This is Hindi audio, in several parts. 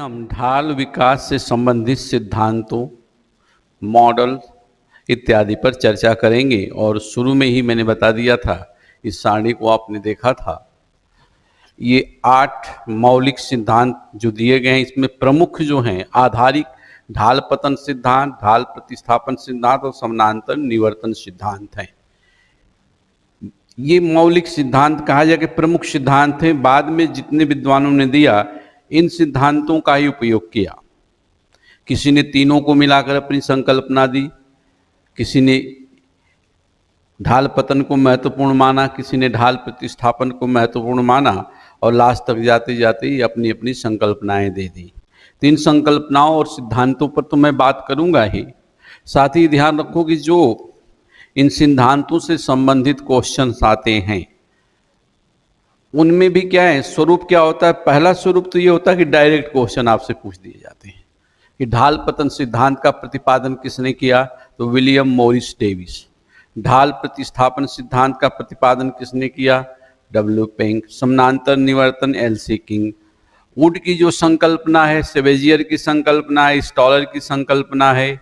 हम ढाल विकास से संबंधित सिद्धांतों, मॉडल इत्यादि पर चर्चा करेंगे। और शुरू में ही मैंने बता दिया था, इस सारणी को आपने देखा था। ये 8 मौलिक सिद्धांत जो दिए गए हैं, इसमें प्रमुख जो हैं आधारिक ढाल पतन सिद्धांत, ढाल प्रतिस्थापन सिद्धांत और समानांतर निवर्तन सिद्धांत हैं। ये मौलिक सिद्धांत कहा जाए कि प्रमुख सिद्धांत हैं। बाद में जितने विद्वानों ने दिया, इन सिद्धांतों का ही उपयोग किया। किसी ने तीनों को मिलाकर अपनी संकल्पना दी, किसी ने ढाल पतन को महत्वपूर्ण माना, किसी ने ढाल प्रतिस्थापन को महत्वपूर्ण माना, और लास्ट तक जाते जाते ही अपनी अपनी संकल्पनाएं दे दी। तो इन संकल्पनाओं और सिद्धांतों पर तो मैं बात करूंगा ही, साथ ही ध्यान रखो कि जो इन सिद्धांतों से संबंधित क्वेश्चंस आते हैं उनमें भी क्या है, स्वरूप क्या होता है। पहला स्वरूप तो ये होता है कि डायरेक्ट क्वेश्चन आपसे पूछ दिए जाते हैं कि ढाल पतन सिद्धांत का प्रतिपादन किसने किया, तो विलियम मॉरिस डेविस। ढाल प्रतिस्थापन सिद्धांत का प्रतिपादन किसने किया, डब्ल्यू पेंक। समानांतर निवर्तन, एल.सी. किंग। वुड की जो संकल्पना है, सेवेजियर की संकल्पना है, स्टॉलर की संकल्पना है,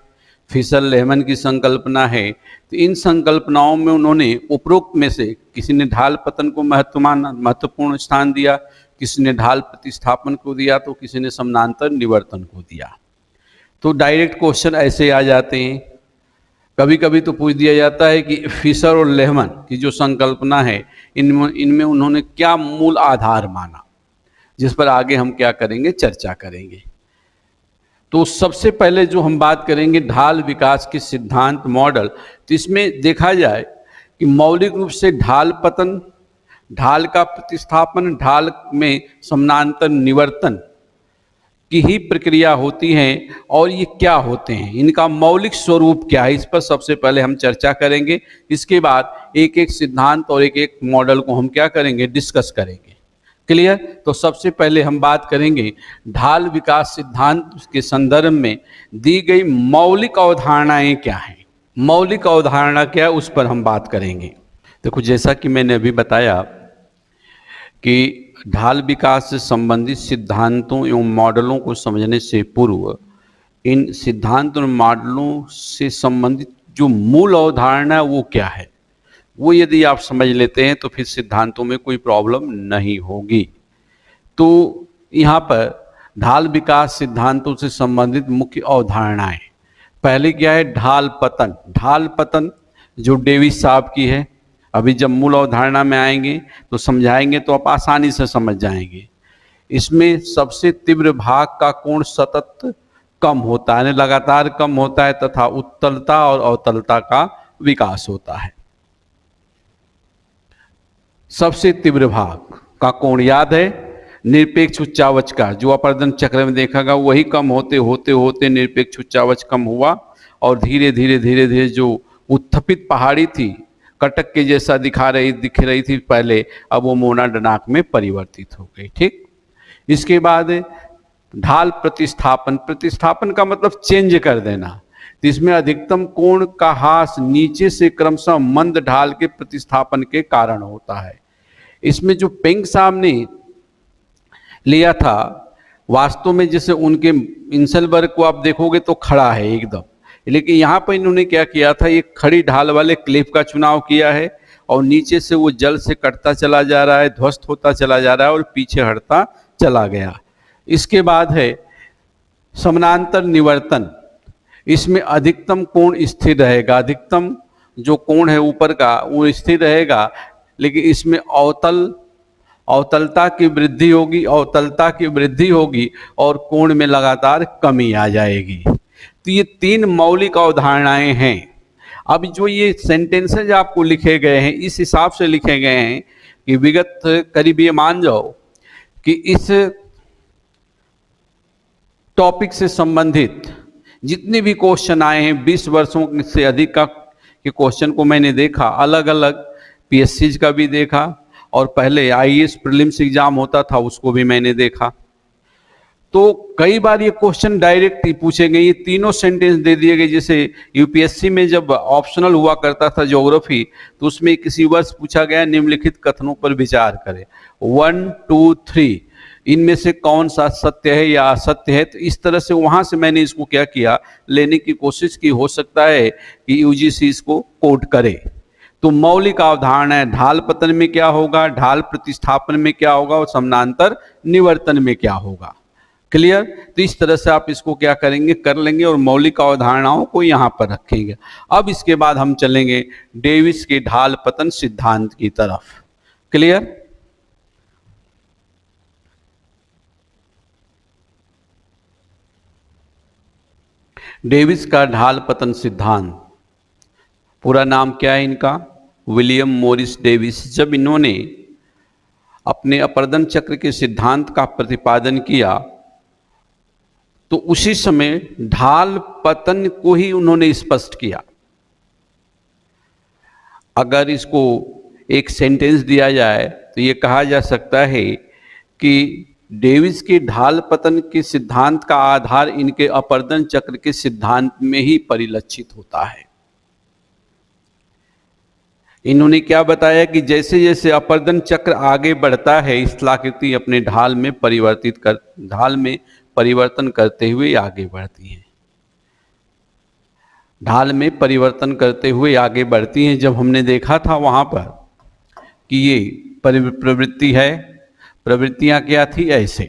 फिशर लेहमन की संकल्पना है। तो इन संकल्पनाओं में उन्होंने उपरोक्त में से किसी ने ढाल पतन को महत्वपूर्ण स्थान दिया, किसी ने ढाल प्रतिस्थापन को दिया, तो किसी ने समानांतर निवर्तन को दिया। तो डायरेक्ट क्वेश्चन ऐसे आ जाते हैं। कभी कभी तो पूछ दिया जाता है कि फिशर और लेहमन की जो संकल्पना है, इनमें उन्होंने क्या मूल आधार माना, जिस पर आगे हम क्या करेंगे, चर्चा करेंगे। तो सबसे पहले जो हम बात करेंगे ढाल विकास के सिद्धांत, मॉडल। तो इसमें देखा जाए कि मौलिक रूप से ढाल पतन, ढाल का प्रतिस्थापन, ढाल में समानांतर निवर्तन की ही प्रक्रिया होती है। और ये क्या होते हैं, इनका मौलिक स्वरूप क्या है, इस पर सबसे पहले हम चर्चा करेंगे। इसके बाद एक एक सिद्धांत और एक एक मॉडल को हम क्या करेंगे, डिस्कस करेंगे। क्लियर। तो सबसे पहले हम बात करेंगे ढाल विकास सिद्धांत के संदर्भ में दी गई मौलिक अवधारणाएं क्या हैं। मौलिक अवधारणा क्या है, उस पर हम बात करेंगे। देखो, जैसा कि मैंने अभी बताया कि ढाल विकास से संबंधित सिद्धांतों एवं मॉडलों को समझने से पूर्व इन सिद्धांत और मॉडलों से संबंधित जो मूल अवधारणा है वो क्या है, वो यदि आप समझ लेते हैं तो फिर सिद्धांतों में कोई प्रॉब्लम नहीं होगी। तो यहाँ पर ढाल विकास सिद्धांतों से संबंधित मुख्य अवधारणाएं, पहले क्या है, ढाल पतन। ढाल पतन जो डेविस साहब की है, अभी जब मूल अवधारणा में आएंगे तो समझाएंगे तो आप आसानी से समझ जाएंगे। इसमें सबसे तीव्र भाग का कोण सतत कम होता है, लगातार कम होता है, तथा उत्तलता और अवतलता का विकास होता है। सबसे तीव्र भाग का कोण याद है, निरपेक्ष उच्चावच का, जो अपर्दन चक्र में देखा गया, वही कम होते होते होते निरपेक्ष उच्चावच कम हुआ, और धीरे धीरे जो उत्थपित पहाड़ी थी, कटक के जैसा दिख रही थी पहले, अब वो मोनाडनाक में परिवर्तित हो गई। ठीक। इसके बाद ढाल प्रतिस्थापन। प्रतिस्थापन का मतलब चेंज कर देना। तो इसमें अधिकतम कोण का ह्रास नीचे से क्रमशः मंद ढाल के प्रतिस्थापन के कारण होता है। इसमें जो पेंग साहब ने लिया था, वास्तव में जैसे उनके इंसलबर्ग को आप देखोगे तो खड़ा है एकदम, लेकिन यहाँ पर इन्होंने क्या किया था, ये खड़ी ढाल वाले क्लिफ का चुनाव किया है, और नीचे से वो जल से कटता चला जा रहा है, ध्वस्त होता चला जा रहा है और पीछे हटता चला गया। इसके बाद है समानांतर निवर्तन। इसमें अधिकतम कोण स्थिर रहेगा, अधिकतम जो कोण है ऊपर का वो स्थिर रहेगा, लेकिन इसमें अवतलता की वृद्धि होगी, अवतलता की वृद्धि होगी और कोण में लगातार कमी आ जाएगी। तो ये 3 मौलिक अवधारणाएं हैं। अब जो ये सेंटेंसेज आपको लिखे गए हैं, इस हिसाब से लिखे गए हैं कि विगत करीब ये मान जाओ कि इस टॉपिक से संबंधित जितने भी क्वेश्चन आए हैं, 20 वर्षों से अधिक का के क्वेश्चन को मैंने देखा, अलग अलग पीएससीज का भी देखा, और पहले आईएएस प्रीलिम्स एग्जाम होता था उसको भी मैंने देखा। तो कई बार ये क्वेश्चन डायरेक्ट ही पूछे गए, ये तीनों सेंटेंस दे दिए गए। जैसे यूपीएससी में जब ऑप्शनल हुआ करता था ज्योग्राफी, तो उसमें किसी वर्ष पूछा गया निम्नलिखित कथनों पर विचार करें, 1 2 3। इनमें से कौन सा सत्य है या असत्य है। तो इस तरह से वहां से मैंने इसको क्या किया, लेने की कोशिश की। हो सकता है कि यूजीसी इसको कोट करे। तो मौलिक अवधारणा है, ढाल पतन में क्या होगा, ढाल प्रतिस्थापन में क्या होगा और समानांतर निवर्तन में क्या होगा। क्लियर। तो इस तरह से आप इसको क्या करेंगे, कर लेंगे और मौलिक अवधारणाओं को यहां पर रखेंगे। अब इसके बाद हम चलेंगे डेविस के ढाल पतन सिद्धांत की तरफ। क्लियर। डेविस का ढाल पतन सिद्धांत, पूरा नाम क्या है इनका, विलियम मॉरिस डेविस। जब इन्होंने अपने अपर्दन चक्र के सिद्धांत का प्रतिपादन किया तो उसी समय ढाल पतन को ही उन्होंने स्पष्ट किया। अगर इसको एक सेंटेंस दिया जाए तो ये कहा जा सकता है कि डेविस के ढाल पतन के सिद्धांत का आधार इनके अपर्दन चक्र के सिद्धांत में ही परिलक्षित होता है। इन्होंने क्या बताया कि जैसे जैसे अपर्दन चक्र आगे बढ़ता है, स्थलाकृति अपने ढाल में परिवर्तन करते हुए आगे बढ़ती है। ढाल में परिवर्तन करते हुए आगे बढ़ती हैं। जब हमने देखा था वहां पर कि ये प्रवृत्ति है, प्रवृत्तियां क्या थी, ऐसे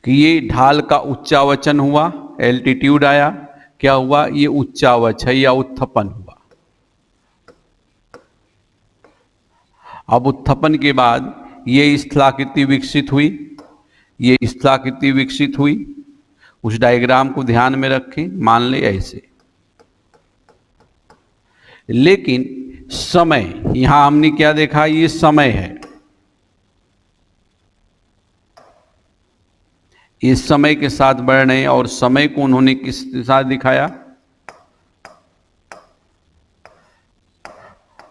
कि ये ढाल का उच्चावचन हुआ, एल्टीट्यूड आया, क्या हुआ, ये उच्चावच है या उत्थपन हुआ। अब उत्थपन के बाद ये स्थलाकृति विकसित हुई, ये स्थलाकृति विकसित हुई। उस डायग्राम को ध्यान में रखें, मान ले ऐसे। लेकिन समय, यहां हमने क्या देखा, ये समय है। इस समय के साथ बढ़ रहे हैं और समय को उन्होंने किस साथ दिखाया,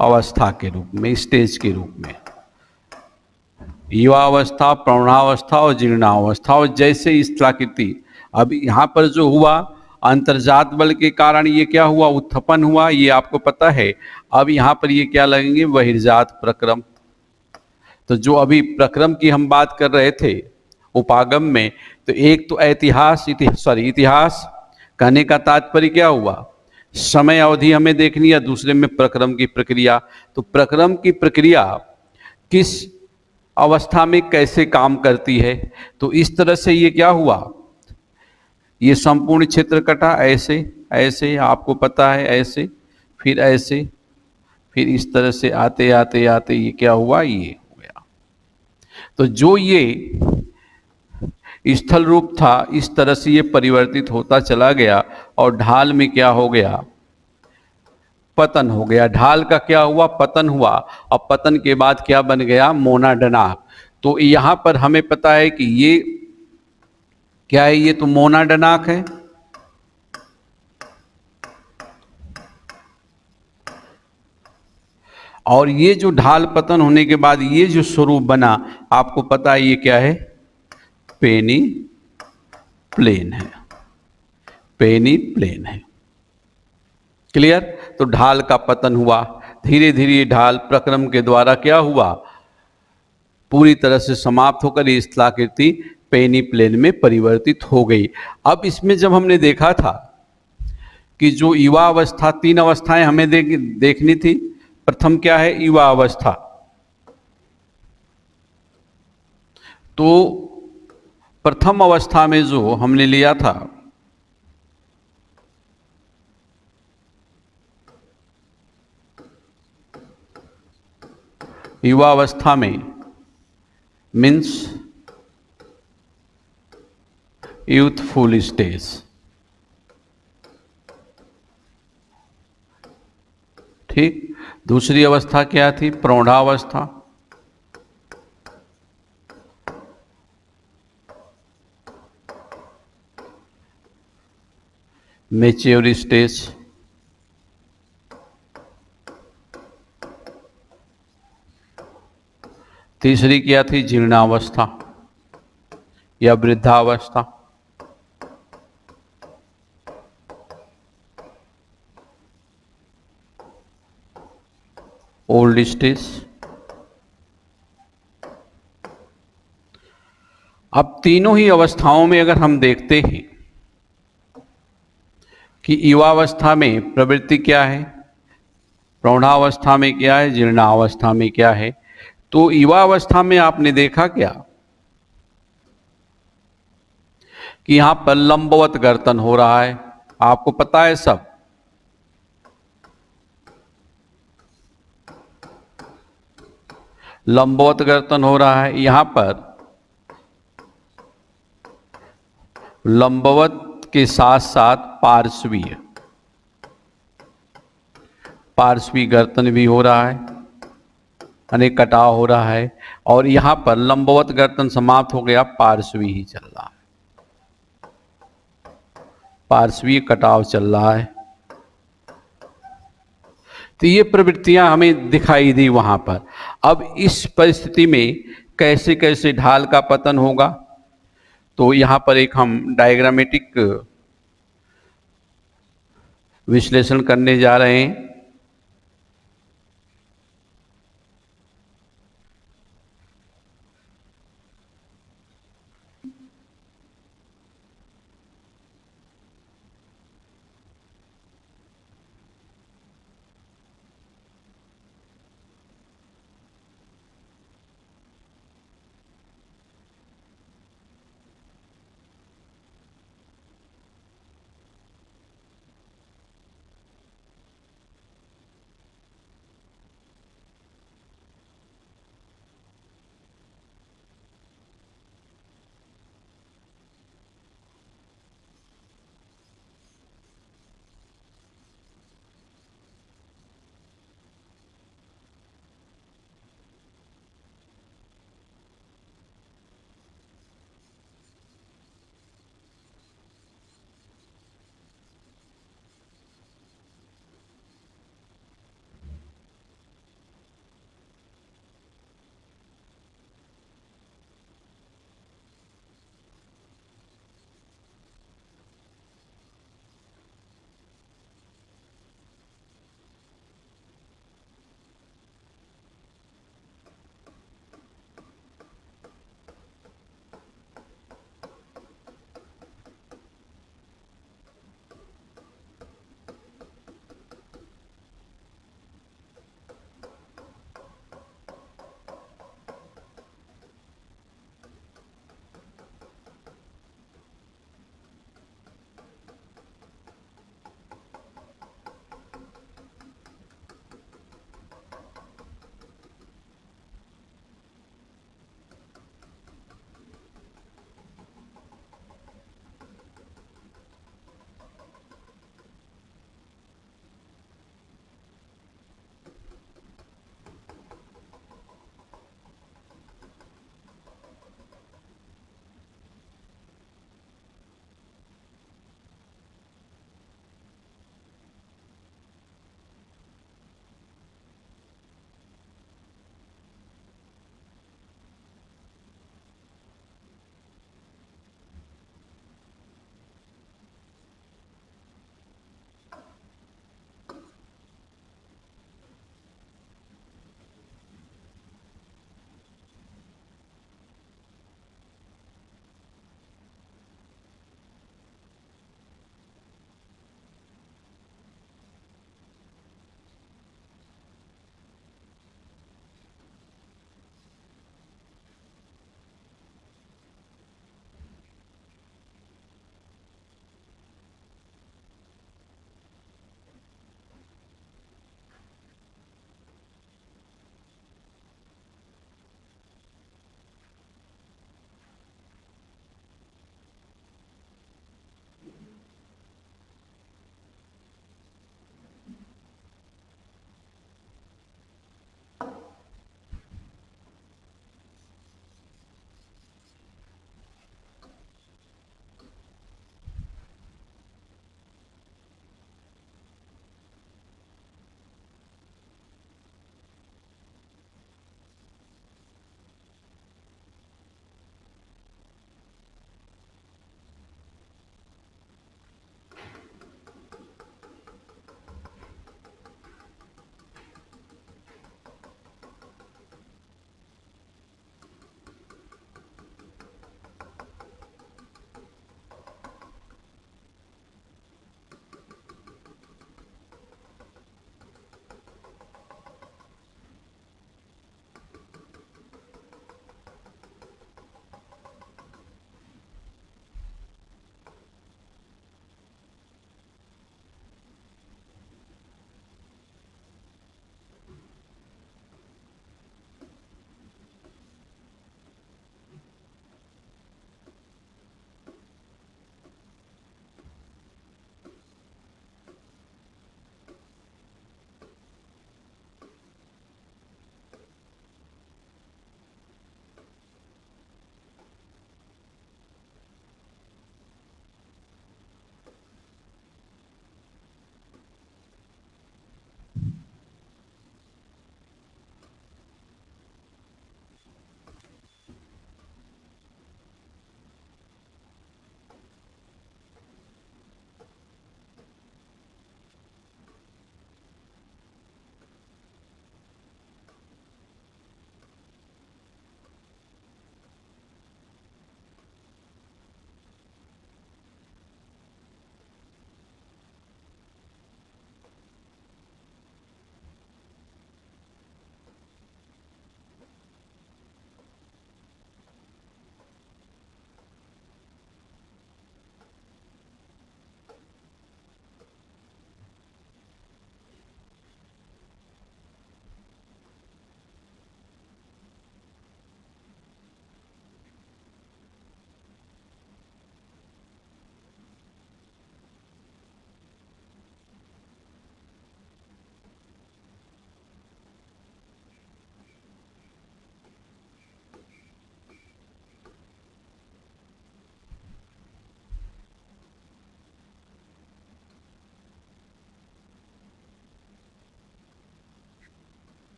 अवस्था के रूप में, स्टेज के रूप में। युवावस्था, प्रौढ़ावस्था और जीर्णावस्था। और जैसे स्थलाकृति, अब यहां पर जो हुआ अंतर्जात बल के कारण ये क्या हुआ, उत्थपन हुआ, ये आपको पता है। अब यहां पर ये क्या लगेंगे, बहिर्जात प्रक्रम। तो जो अभी प्रक्रम की हम बात कर रहे थे उपागम में, तो एक तो इतिहास कहने का तात्पर्य क्या हुआ, समय अवधि हमें देखनी है, दूसरे में प्रक्रम की प्रक्रिया। तो प्रक्रम की प्रक्रिया किस अवस्था में कैसे काम करती है। तो इस तरह से ये क्या हुआ, ये संपूर्ण क्षेत्र कटा, ऐसे ऐसे आपको पता है, ऐसे फिर ऐसे, फिर इस तरह से आते आते आते ये क्या हुआ, ये हो गया। तो जो ये स्थल रूप था, इस तरह से ये परिवर्तित होता चला गया और ढाल में क्या हो गया, पतन हो गया। ढाल का क्या हुआ, पतन हुआ। और पतन के बाद क्या बन गया, मोनाडनाक। तो यहां पर हमें पता है कि ये क्या है, ये तो मोनाडनाक है। और ये जो ढाल पतन होने के बाद ये जो स्वरूप बना, आपको पता है ये क्या है, पेनी प्लेन है, पेनी प्लेन है। क्लियर। तो ढाल का पतन हुआ, धीरे धीरे ढाल प्रक्रम के द्वारा क्या हुआ, पूरी तरह से समाप्त होकर ये स्थलाकृति पेनी प्लेन में परिवर्तित हो गई। अब इसमें जब हमने देखा था कि जो युवा अवस्था, तीन अवस्थाएं हमें देखनी थी। प्रथम क्या है, युवा अवस्था। तो प्रथम अवस्था में जो हमने लिया था, युवा अवस्था में मीन्स यूथफुल स्टेज, ठीक। दूसरी अवस्था क्या थी, प्रौढ़ावस्था। Mature stage. तीसरी क्या थी, जीर्णावस्था या वृद्धावस्था। Old stage. अब तीनों ही अवस्थाओं में अगर हम देखते हैं कि युवावस्था में प्रवृत्ति क्या है, प्रौढ़ावस्था में क्या है, जीर्णावस्था में क्या है, तो युवावस्था में आपने देखा क्या कि यहां पर लंबवत गर्तन हो रहा है, आपको पता है सब। लंबवत गर्तन हो रहा है, यहां पर लंबवत के साथ साथ पार्श्वीय पार्श्वी गर्तन भी हो रहा है, यानी कटाव हो रहा है। और यहां पर लंबवत गर्तन समाप्त हो गया, पार्श्वी ही चल रहा है, पार्श्वी कटाव चल रहा है। तो ये प्रवृत्तियां हमें दिखाई दी वहां पर। अब इस परिस्थिति में कैसे कैसे ढाल का पतन होगा, तो यहां पर एक हम डायग्रामेटिक विश्लेषण करने जा रहे हैं।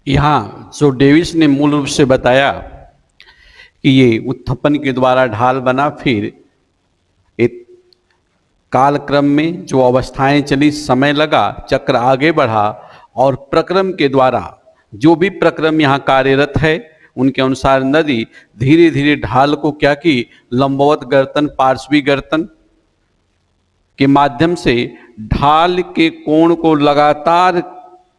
यहाँ जो डेविस ने मूल रूप से बताया कि ये उत्थापन के द्वारा ढाल बना, फिर एक कालक्रम में जो अवस्थाएं चली, समय लगा, चक्र आगे बढ़ा और प्रक्रम के द्वारा जो भी प्रक्रम यहाँ कार्यरत है उनके अनुसार नदी धीरे धीरे ढाल को क्या की, लंबवत गर्तन, पार्श्वी गर्तन के माध्यम से ढाल के कोण को लगातार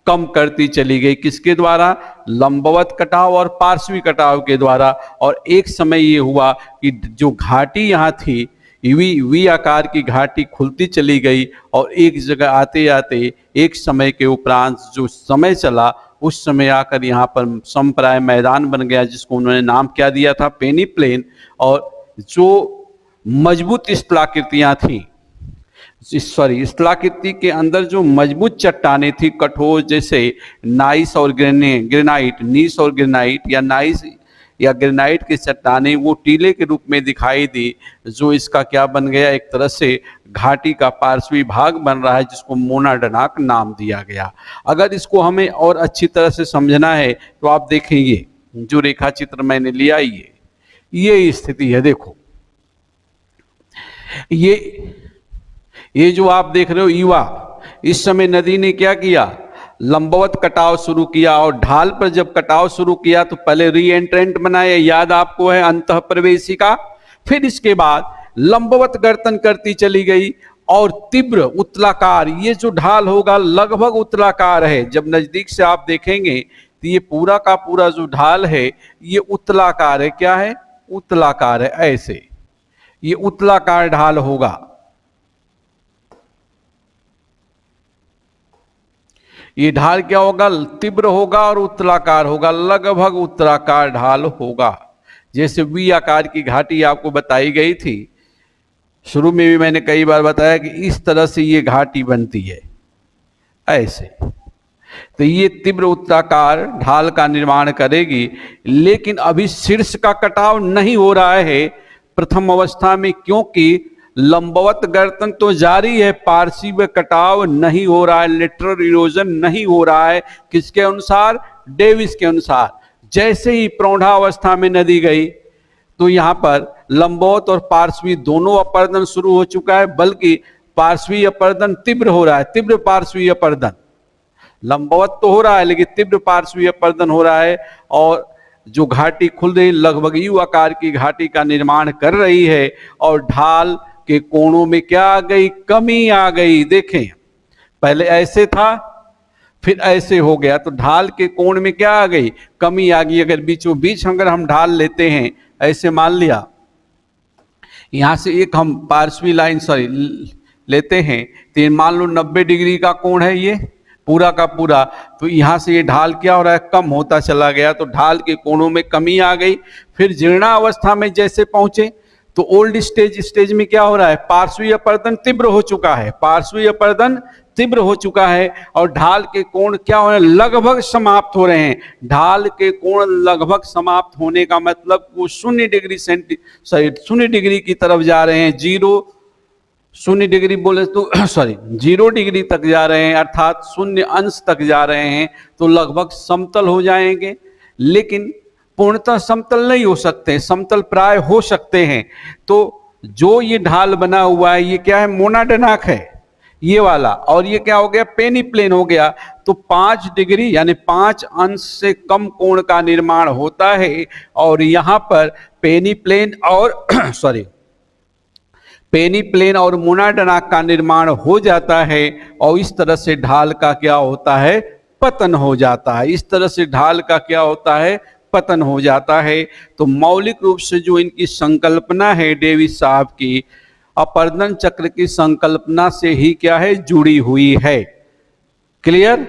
कम करती चली गई। किसके द्वारा? लंबवत कटाव और पार्श्वी कटाव के द्वारा। और एक समय ये हुआ कि जो घाटी यहाँ थी, वी आकार की घाटी खुलती चली गई और एक जगह आते आते एक समय के उपरांत जो समय चला, उस समय आकर यहाँ पर समप्राय मैदान बन गया, जिसको उन्होंने नाम क्या दिया था? पेनी प्लेन। और जो मजबूत स्थलाकृतियाँ थीं, स्थलाकृति के अंदर जो मजबूत चट्टानें थी, कठोर, जैसे नाइस और ग्रेनाइट, नीस और ग्रेनाइट या नाइस या ग्रेनाइट की चट्टानें, वो टीले के रूप में दिखाई दी, जो इसका क्या बन गया? एक तरह से घाटी का पार्श्वी भाग बन रहा है, जिसको मोनाडनाक नाम दिया गया। अगर इसको हमें और अच्छी तरह से समझना है तो आप देखेंगे जो रेखा चित्र मैंने लिया, ये स्थिति है। देखो, ये जो आप देख रहे हो युवा, इस समय नदी ने क्या किया? लंबवत कटाव शुरू किया, और ढाल पर जब कटाव शुरू किया तो पहले री एंट्रेंट बनाया, याद आपको है, अंतः प्रवेशिका। फिर इसके बाद लंबवत गर्तन करती चली गई और तीव्र उत्तलाकार, ये जो ढाल होगा लगभग उत्तलाकार है। जब नजदीक से आप देखेंगे तो ये पूरा का पूरा जो ढाल है ये उत्तलाकार है। क्या है? उत्तलाकार है। ऐसे ये उत्तलाकार ढाल होगा। ये ढाल क्या होगा? तीव्र होगा और उत्तलाकार होगा, लगभग उत्तलाकार ढाल होगा। जैसे वी आकार की घाटी आपको बताई गई थी, शुरू में भी मैंने कई बार बताया कि इस तरह से ये घाटी बनती है, ऐसे। तो ये तीव्र उत्तलाकार ढाल का निर्माण करेगी, लेकिन अभी शीर्ष का कटाव नहीं हो रहा है प्रथम अवस्था में, क्योंकि लंबवत गर्तन तो जारी है, पार्श्व कटाव नहीं हो रहा है, लेटरल इरोजन नहीं हो रहा है। किसके अनुसार? डेविस के अनुसार। जैसे ही प्रौढ़ावस्था में नदी गई तो यहाँ पर लंबवत और पार्श्वी दोनों अपर्दन शुरू हो चुका है, बल्कि पार्श्वी अपर्दन तीव्र हो रहा है, तीव्र पार्श्वी अपर्दन। लंबवत तो हो रहा है लेकिन तीव्र पार्श्वी अपर्दन हो रहा है, और जो घाटी खुल रही लगभग यू आकार की घाटी का निर्माण कर रही है, और ढाल के कोणों में क्या आ गई? कमी आ गई। देखें, पहले ऐसे था, फिर ऐसे हो गया, तो ढाल के कोण में क्या आ गई? कमी आ गई। अगर बीचों बीच अगर हम ढाल लेते हैं, ऐसे मान लिया, यहां से एक हम पार्श्वी लाइन लेते हैं, तो मान लो 90 डिग्री का कोण है ये पूरा का पूरा, तो यहाँ से ये ढाल क्या हो रहा है? कम होता चला गया, तो ढाल के कोणों में कमी आ गई। फिर जीर्णावस्था में जैसे पहुंचे तो ओल्ड स्टेज में क्या हो रहा है? पार्श्वी अपर्दन तीव्र हो चुका है, पार्श्वी अपर्दन तीव्र हो चुका है, और ढाल के कोण क्या हो रहे हैं? लगभग समाप्त हो रहे हैं। ढाल के कोण लगभग समाप्त होने का मतलब वो 0 डिग्री की तरफ जा रहे हैं, 0 डिग्री बोले तो 0 डिग्री तक जा रहे हैं, अर्थात 0 अंश तक जा रहे हैं, तो लगभग समतल हो जाएंगे। लेकिन पूर्णतः समतल नहीं हो सकते, समतल प्राय हो सकते हैं। तो जो ये ढाल बना हुआ है ये क्या है? मोनाडनाक है ये वाला, और ये क्या हो गया? पेनी प्लेन हो गया। तो 5 डिग्री यानी 5 अंश से कम कोण का निर्माण होता है, और यहाँ पर पेनी प्लेन और पेनी प्लेन और मोनाडनाक का निर्माण हो जाता है, और इस तरह से ढाल का क्या होता है? पतन हो जाता है। इस तरह से ढाल का क्या होता है? पतन हो जाता है। तो मौलिक रूप से जो इनकी संकल्पना है डेविस साहब की, अपर्दन चक्र की संकल्पना से ही क्या है? जुड़ी हुई है। क्लियर?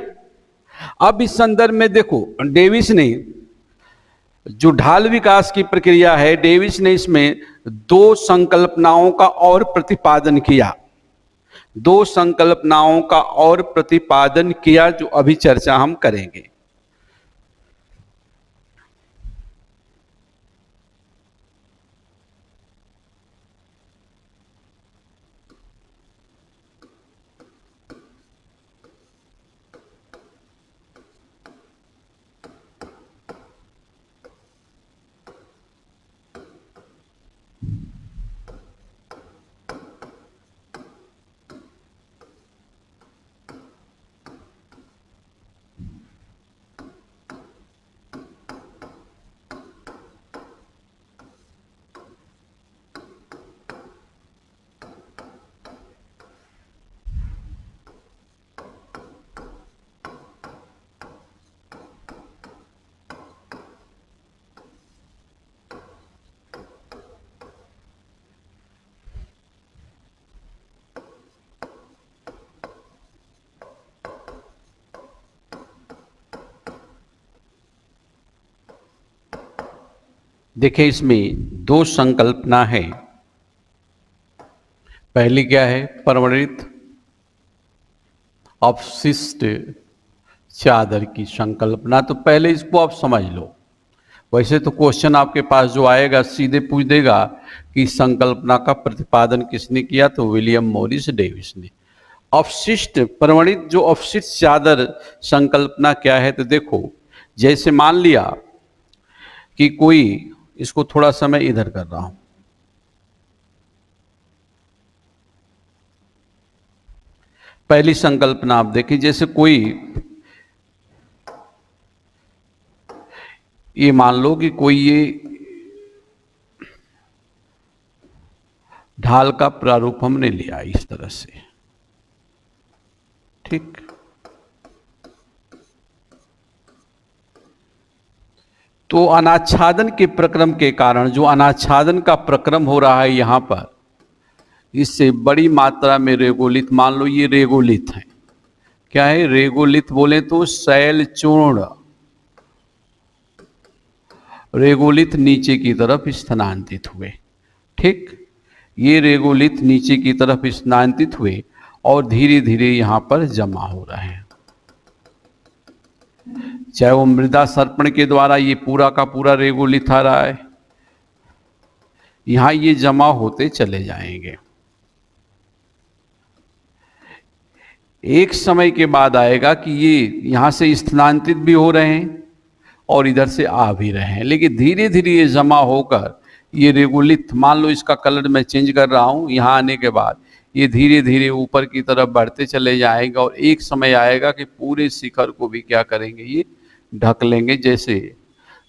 अब इस संदर्भ में देखो, डेविस ने जो ढाल विकास की प्रक्रिया है, डेविस ने इसमें 2 संकल्पनाओं का और प्रतिपादन किया, 2 संकल्पनाओं का और प्रतिपादन किया, जो अभी चर्चा हम करेंगे। देखिए इसमें दो संकल्पना है। पहली क्या है? परवणित अपशिष्ट चादर की संकल्पना। तो पहले इसको आप समझ लो। वैसे तो क्वेश्चन आपके पास जो आएगा सीधे पूछ देगा कि संकल्पना का प्रतिपादन किसने किया, तो विलियम मॉरिस डेविस ने। अपशिष्ट प्रमाणित जो अपशिष्ट चादर संकल्पना क्या है, तो देखो जैसे मान लिया कि कोई, इसको थोड़ा सा मैं इधर कर रहा हूं, पहली संकल्पना आप देखिए, जैसे कोई ये मान लो कि कोई ये ढाल का प्रारूप हमने लिया इस तरह से, ठीक। तो अनाच्छादन के प्रक्रम के कारण, जो अनाच्छादन का प्रक्रम हो रहा है यहां पर, इससे बड़ी मात्रा में रेगोलिथ, मान लो ये रेगोलिथ है। क्या है रेगोलिथ? बोले तो शैल चूर्ण रेगोलिथ नीचे की तरफ स्थानांतरित हुए, ठीक। ये रेगोलिथ नीचे की तरफ स्थानांतरित हुए और धीरे धीरे यहां पर जमा हो रहे हैं। चाहे वो मृदा सर्पण के द्वारा ये पूरा का पूरा रेगोलिथ आ रहा है, यहां ये जमा होते चले जाएंगे। एक समय के बाद आएगा कि ये यहां से स्थानांतरित भी हो रहे हैं और इधर से आ भी रहे हैं, लेकिन धीरे धीरे ये जमा होकर ये रेगोलिथ, मान लो इसका कलर मैं चेंज कर रहा हूं, यहां आने के बाद ये धीरे धीरे ऊपर की तरफ बढ़ते चले जाएंगे और एक समय आएगा कि पूरे शिखर को भी क्या करेंगे, ये ढक लेंगे। जैसे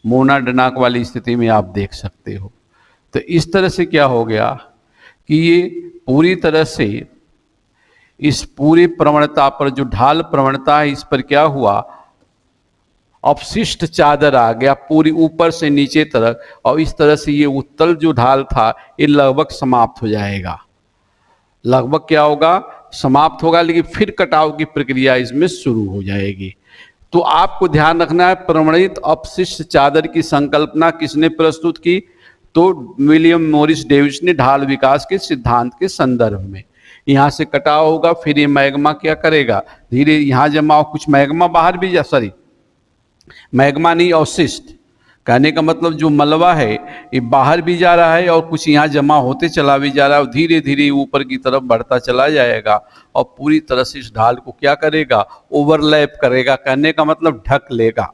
मोना डनाक वाली स्थिति में आप देख सकते हो। तो इस तरह से क्या हो गया कि ये पूरी तरह से इस पूरी प्रवणता पर, जो ढाल प्रवणता है, इस पर क्या हुआ, अपशिष्ट चादर आ गया पूरी ऊपर से नीचे तक, और इस तरह से ये उत्तल जो ढाल था ये लगभग समाप्त हो जाएगा। लगभग क्या होगा, समाप्त होगा, लेकिन फिर कटाव की प्रक्रिया इसमें शुरू हो जाएगी। तो आपको ध्यान रखना है, प्रमाणित अपशिष्ट चादर की संकल्पना किसने प्रस्तुत की, तो विलियम मॉरिस डेविस ने ढाल विकास के सिद्धांत के संदर्भ में। यहां से कटाव होगा, फिर ये मैग्मा क्या करेगा, धीरे यहां जमा हो, कुछ मैग्मा बाहर भी मैग्मा नहीं, अवशिष्ट, कहने का मतलब जो मलबा है ये बाहर भी जा रहा है और कुछ यहाँ जमा होते चला भी जा रहा है और धीरे धीरे ऊपर की तरफ बढ़ता चला जाएगा और पूरी तरह से इस ढाल को क्या करेगा, ओवरलैप करेगा, कहने का मतलब ढक लेगा।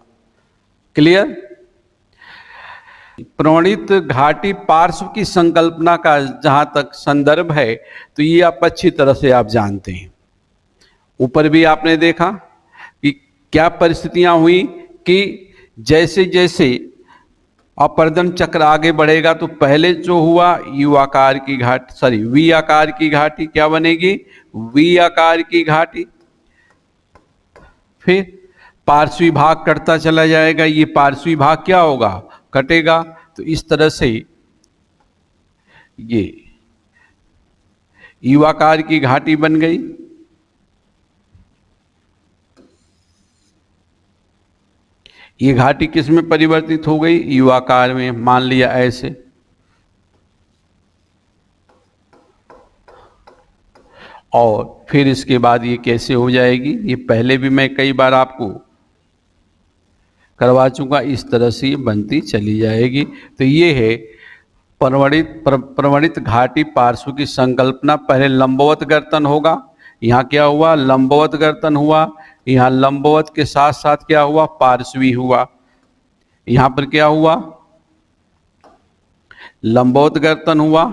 क्लियर? प्रमाणित घाटी पार्श्व की संकल्पना का जहां तक संदर्भ है, तो ये आप अच्छी तरह से आप जानते हैं। ऊपर भी आपने देखा कि क्या परिस्थितियां हुई कि जैसे जैसे अपर्दन चक्र आगे बढ़ेगा तो पहले जो हुआ यू आकार की घाटी, वी आकार की घाटी क्या बनेगी, वी आकार की घाटी, फिर पार्श्वी भाग कटता चला जाएगा, ये पार्श्वी भाग क्या होगा, कटेगा। तो इस तरह से ये यू आकार की घाटी बन गई। ये घाटी किस में परिवर्तित हो गई, यू आकार में, मान लिया ऐसे। और फिर इसके बाद ये कैसे हो जाएगी, ये पहले भी मैं कई बार आपको करवा चुका, इस तरह से ये बनती चली जाएगी। तो ये है प्रवणित घाटी पार्श्व की संकल्पना। पहले लंबवत गर्तन होगा, यहाँ क्या हुआ, लंबवत गर्तन हुआ, यहाँ लंबवत के साथ साथ क्या हुआ, पार्श्वी हुआ। यहाँ पर क्या हुआ, लंबवत गर्तन हुआ,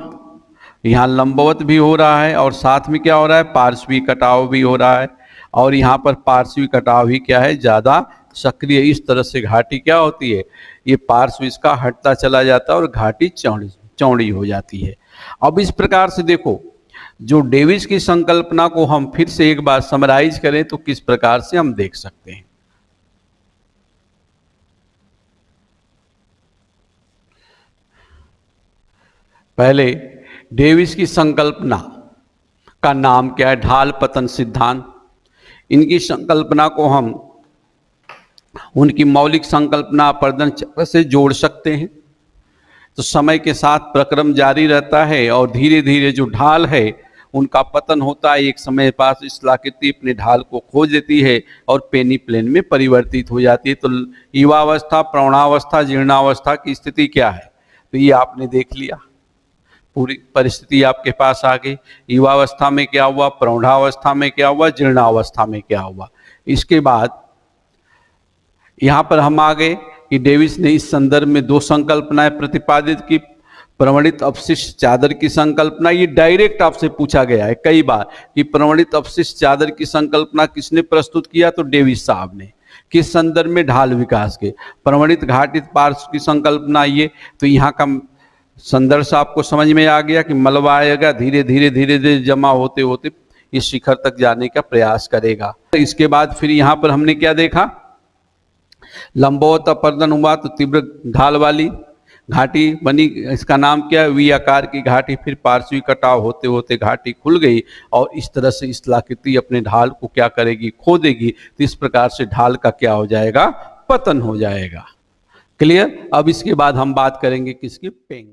यहाँ लंबवत भी हो रहा है और साथ में क्या हो रहा है, पार्श्वी कटाव भी हो रहा है, और यहाँ पर पार्श्वी कटाव ही क्या है, ज़्यादा सक्रिय। इस तरह से घाटी क्या होती है, ये पार्श्व इसका हटता चला जाता है और घाटी चौड़ी हो जाती है। अब इस प्रकार से देखो, जो डेविस की संकल्पना को हम फिर से एक बार समराइज करें तो किस प्रकार से हम देख सकते हैं। पहले डेविस की संकल्पना का नाम क्या है, ढाल पतन सिद्धांत। इनकी संकल्पना को हम उनकी मौलिक संकल्पना अपर्दन चक्र से जोड़ सकते हैं। तो समय के साथ प्रक्रम जारी रहता है और धीरे धीरे जो ढाल है उनका पतन होता है। एक समय पास स्थलाकृति अपने ढाल को खो देती है और पेनी प्लेन में परिवर्तित हो जाती है। तो युवावस्था, प्रौढ़ावस्था, जीर्णावस्था की स्थिति क्या है, तो ये आपने देख लिया, पूरी परिस्थिति आपके पास आ गई। युवावस्था में क्या हुआ, प्रौढ़ावस्था में क्या हुआ, जीर्णावस्था में क्या हुआ। इसके बाद यहाँ पर हम आ गए कि डेविस ने इस संदर्भ में दो संकल्पनाएं प्रतिपादित की। प्रवणित अपशिष्ट चादर की संकल्पना, ये डायरेक्ट आपसे पूछा गया है कई बार कि प्रवणित अपशिष्ट चादर की संकल्पना किसने प्रस्तुत किया, तो डेविस साहब ने। किस संदर्भ में, ढाल विकास के। प्रवणित घाटित पार्श्व की संकल्पना, ये तो यहाँ का संदर्भ आपको समझ में आ गया कि मलबा आएगा, धीरे धीरे धीरे धीरे जमा होते होते इस शिखर तक जाने का प्रयास करेगा। इसके बाद फिर यहाँ पर हमने क्या देखा, लंबवत अपर्दन हुआ तो तीव्र ढाल वाली घाटी बनी। इसका नाम क्या, वी आकार की घाटी। फिर पार्श्वी कटाव होते होते घाटी खुल गई और इस तरह से स्थलाकृति अपने ढाल को क्या करेगी, खो देगी। तो इस प्रकार से ढाल का क्या हो जाएगा, पतन हो जाएगा। क्लियर। अब इसके बाद हम बात करेंगे किसकी, पेंग।